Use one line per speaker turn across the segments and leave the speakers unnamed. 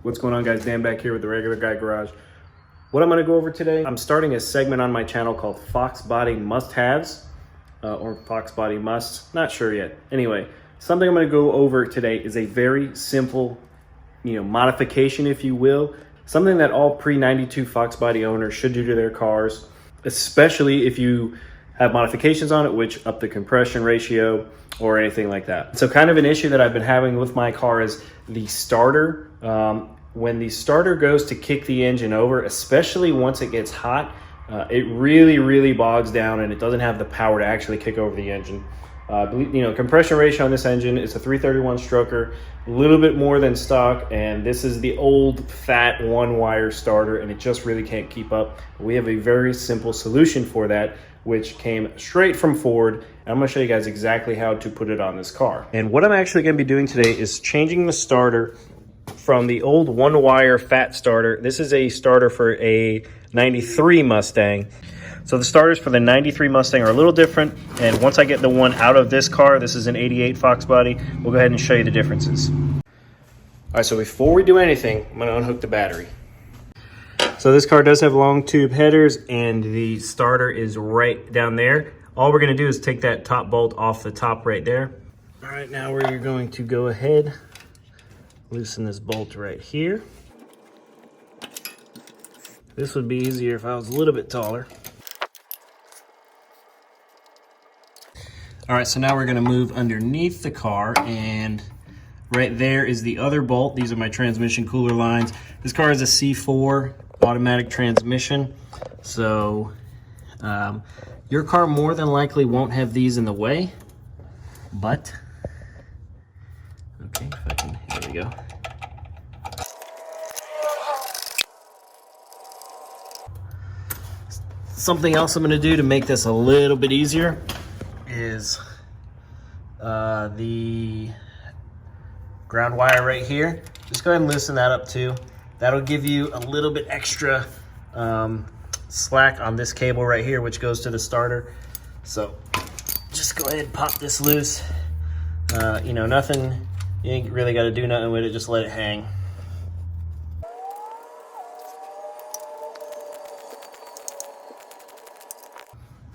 What's going on, guys? Dan back here with the Regular Guy Garage. What I'm going to go over today, I'm starting a segment on my channel called Foxbody Must-Haves, or Foxbody Musts, not sure yet. Anyway, something I'm going to go over today is a very simple, modification, if you will. Something that all pre-92 Foxbody owners should do to their cars, especially if you have modifications on it, which up the compression ratio or anything like that. So kind of an issue that I've been having with my car is the starter. When the starter goes to kick the engine over, especially once it gets hot, it really bogs down and it doesn't have the power to actually kick over the engine. Compression ratio on this engine is a 331 stroker, a little bit more than stock, and this is the old fat one wire starter, and it just really can't keep up. We have a very simple solution for that, which came straight from Ford, and I'm going to show you guys exactly how to put it on this car. And what I'm actually going to be doing today is changing the starter from the old one wire fat starter. This is a starter for a 93 Mustang. So the starters for the 93 Mustang are a little different, and once I get the one out of this car, this is an 88 Foxbody, we'll go ahead and show you the differences. All right, so before we do anything, I'm going to unhook the battery. So this car does have long tube headers, and the starter is right down there. All we're going to do is take that top bolt off the top right there. All right, now we're going to go ahead, loosen this bolt right here. This would be easier if I was a little bit taller. All right, so now we're gonna move underneath the car, and right there is the other bolt. These are my transmission cooler lines. This car is a C4 automatic transmission, so your car more than likely won't have these in the way, but, okay, if I can, there we go. Something else I'm gonna do to make this a little bit easier is the ground wire right here. Just go ahead and loosen that up too. That'll give you a little bit extra slack on this cable right here, which goes to the starter. So just go ahead and pop this loose. Nothing, you ain't really got to do nothing with it, just let it hang.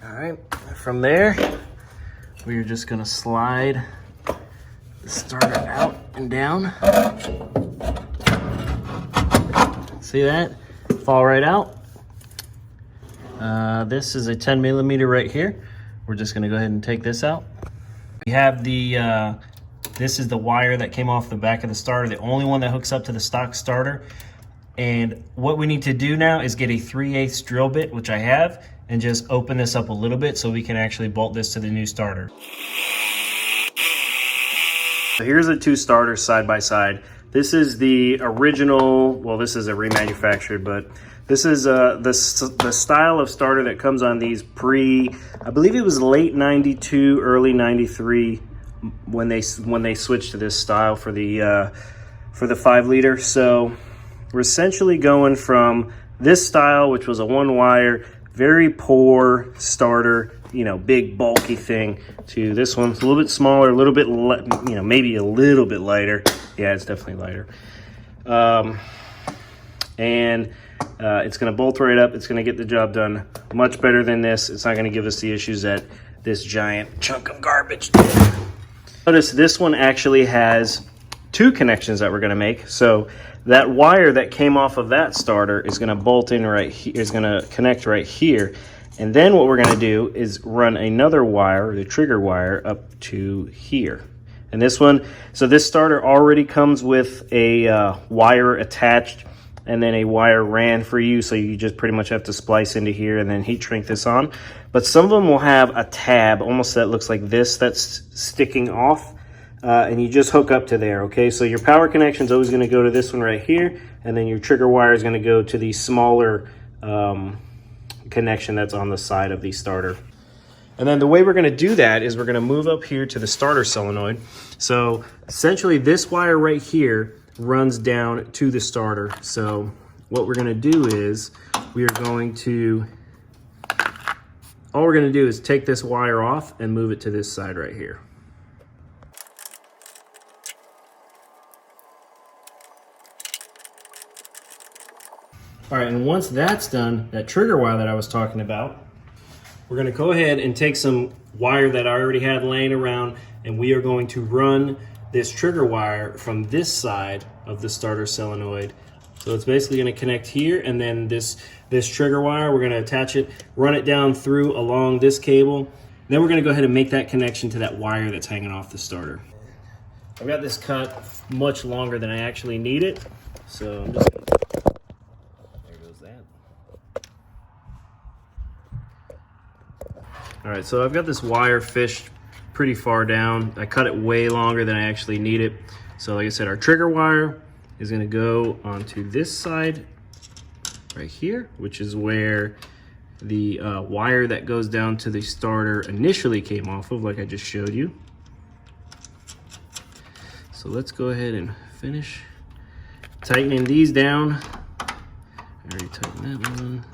All right, from there, we're just gonna slide the starter out and down. See that? Fall right out. This is a 10 millimeter right here. We're just gonna go ahead and take this out. We have the, this is the wire that came off the back of the starter, the only one that hooks up to the stock starter. And what we need to do now is get a 3/8 drill bit, which I have, and just open this up a little bit so we can actually bolt this to the new starter. So here's the two starters side by side. This is the original, well, this is a remanufactured, but this is the style of starter that comes on these I believe it was late 92, early 93 when they switched to this style for the 5 liter. So we're essentially going from this style, which was a one wire, very poor starter, big bulky thing, to this one. It's a little bit smaller, a little bit, maybe a little bit lighter. Yeah, it's definitely lighter. It's gonna bolt right up. It's gonna get the job done much better than this. It's not gonna give us the issues that this giant chunk of garbage did. Notice this one actually has 2 connections that we're gonna make. So that wire that came off of that starter is gonna bolt in right here, is gonna connect right here. And then what we're gonna do is run another wire, the trigger wire, up to here. And this one, so this starter already comes with a wire attached and then a wire ran for you, so you just pretty much have to splice into here and then heat shrink this on. But some of them will have a tab, almost that looks like this, that's sticking off. And you just hook up to there, okay? So your power connection is always gonna go to this one right here, and then your trigger wire is gonna go to the smaller connection that's on the side of the starter. And then the way we're gonna do that is we're gonna move up here to the starter solenoid. So essentially this wire right here runs down to the starter. So what we're gonna do is all we're gonna do is take this wire off and move it to this side right here. All right, and once that's done, that trigger wire that I was talking about, we're gonna go ahead and take some wire that I already had laying around, and we are going to run this trigger wire from this side of the starter solenoid. So it's basically gonna connect here, and then this trigger wire, we're gonna attach it, run it down through along this cable. Then we're gonna go ahead and make that connection to that wire that's hanging off the starter. I've got this cut much longer than I actually need it, so I'm just gonna, there goes that. All right, so I've got this wire fished pretty far down. I cut it way longer than I actually need it. So like I said, our trigger wire is gonna go onto this side right here, which is where the wire that goes down to the starter initially came off of, like I just showed you. So let's go ahead and finish tightening these down. I already tightened that one.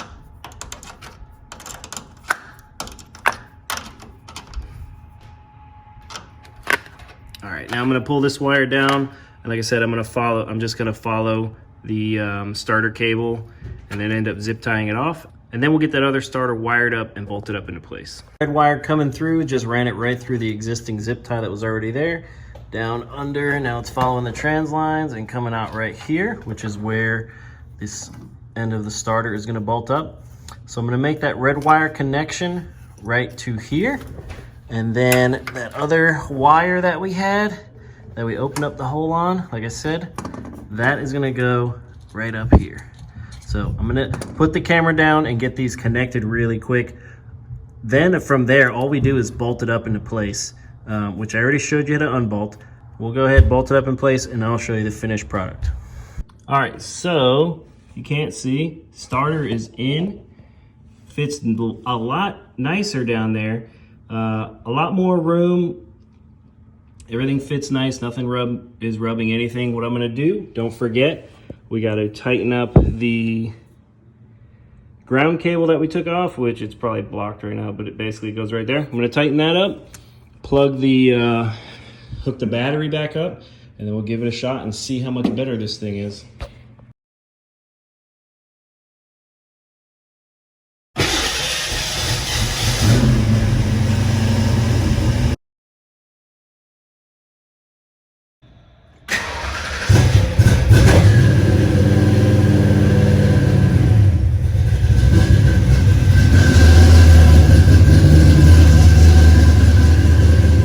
All right, now I'm gonna pull this wire down, and like I said, I'm just gonna follow the starter cable and then end up zip tying it off. And then we'll get that other starter wired up and bolted up into place. Red wire coming through, just ran it right through the existing zip tie that was already there. Down under, now it's following the trans lines and coming out right here, which is where this end of the starter is gonna bolt up. So I'm gonna make that red wire connection right to here. And then that other wire that we had, that we opened up the hole on, like I said, that is gonna go right up here. So I'm gonna put the camera down and get these connected really quick. Then from there, all we do is bolt it up into place, which I already showed you how to unbolt. We'll go ahead, bolt it up in place, and I'll show you the finished product. All right, so you can't see, starter is in, fits a lot nicer down there, a lot more room. Everything fits nice, nothing is rubbing anything. What I'm gonna do, don't forget, we got to tighten up the ground cable that we took off, which it's probably blocked right now, but it basically goes right there. I'm going to tighten that up, plug the, hook the battery back up, and then we'll give it a shot and see how much better this thing is.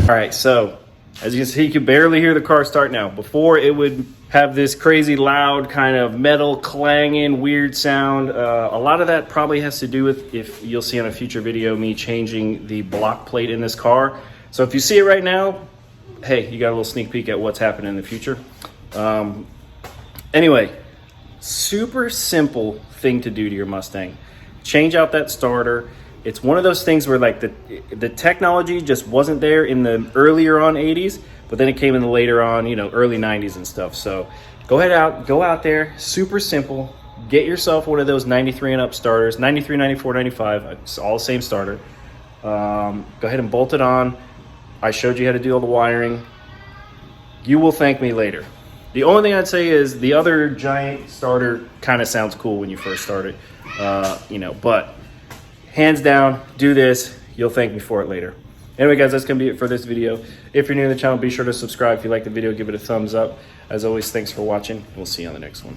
All right, so as you can see, you can barely hear the car start now. Before, it would have this crazy loud kind of metal clanging weird sound. A lot of that probably has to do with, if you'll see on a future video, me changing the block plate in this car. So if you see it right now, hey, you got a little sneak peek at what's happening in the future. Anyway, super simple thing to do to your Mustang. Change out that starter. It's one of those things where like the technology just wasn't there in the earlier on 80s, but then it came in the later on, you know, early 90s and stuff. So go out there, super simple, get yourself one of those 93 and up starters, 93, 94, 95, it's all the same starter. Go ahead and bolt it on. I showed you how to do all the wiring. You will thank me later. The only thing I'd say is the other giant starter kind of sounds cool when you first start it, you know, but hands down, do this. You'll thank me for it later. Anyway, guys, that's going to be it for this video. If you're new to the channel, be sure to subscribe. If you like the video, give it a thumbs up. As always, thanks for watching. We'll see you on the next one.